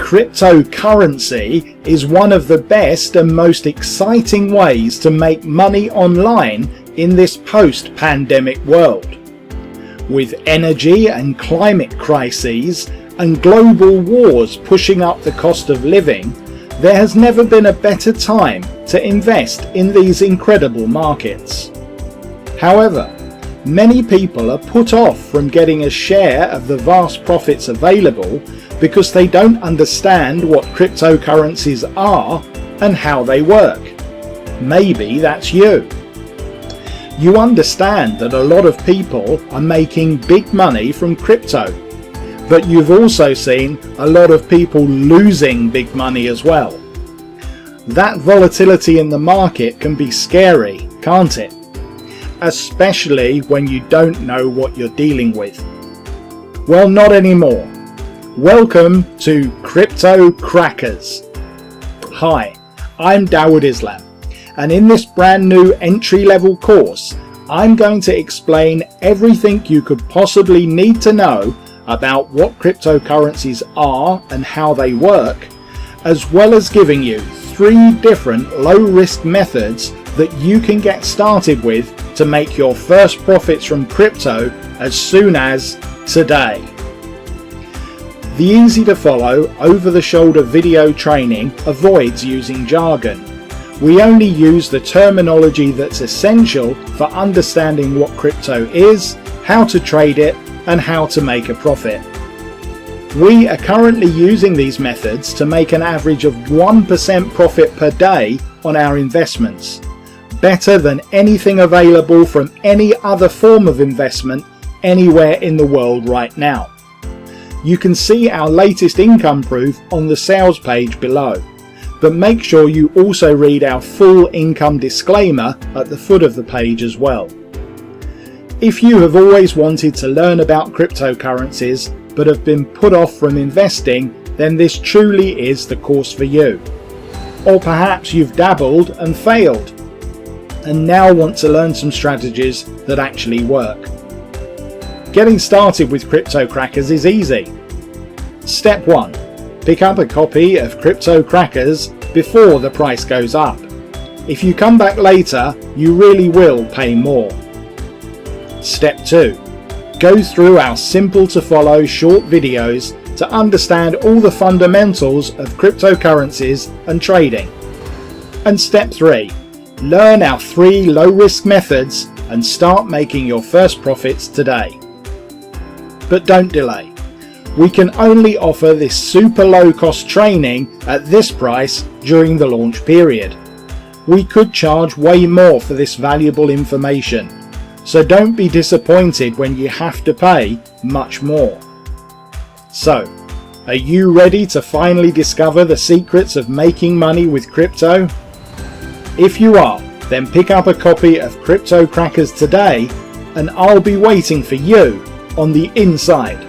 cryptocurrency is one of the best and most exciting ways to make money online in this post-pandemic world. With energy and climate crises and global wars pushing up the cost of living, there has never been a better time to invest in these incredible markets. However, many people are put off from getting a share of the vast profits available because they don't understand what cryptocurrencies are and how they work. Maybe that's you. You understand that a lot of people are making big money from crypto, but you've also seen a lot of people losing big money as well. That volatility in the market can be scary, can't it? Especially when you don't know what you're dealing with. Well, not anymore. Welcome to Crypto Crackers. Hi, I'm 𝕝𝕚𝕶𝒶𝓇𝑒, and in this brand new entry-level course, I'm going to explain everything you could possibly need to know about what cryptocurrencies are and how they work, as well as giving you 3 different low-risk methods that you can get started with to make your first profits from crypto as soon as today. The easy-to-follow, over-the-shoulder video training avoids using jargon. We only use the terminology that's essential for understanding what crypto is, how to trade it, and how to make a profit. We are currently using these methods to make an average of 1% profit per day on our investments, better than anything available from any other form of investment anywhere in the world right now. You can see our latest income proof on the sales page below, but make sure you also read our full income disclaimer at the foot of the page as well. If you have always wanted to learn about cryptocurrencies but have been put off from investing, then this truly is the course for you. Or perhaps you've dabbled and failed, and now want to learn some strategies that actually work. Getting started with Crypto Crackers is easy. Step 1. Pick up a copy of Crypto Crackers before the price goes up. If you come back later, you really will pay more. Step 2. Go through our simple to follow short videos to understand all the fundamentals of cryptocurrencies and trading. And Step 3. Learn our 3 low-risk methods and start making your first profits today. But don't delay. We can only offer this super low-cost training at this price during the launch period. We could charge way more for this valuable information, so don't be disappointed when you have to pay much more. So, are you ready to finally discover the secrets of making money with crypto? If you are, then pick up a copy of Crypto Crackers today, and I'll be waiting for you on the inside.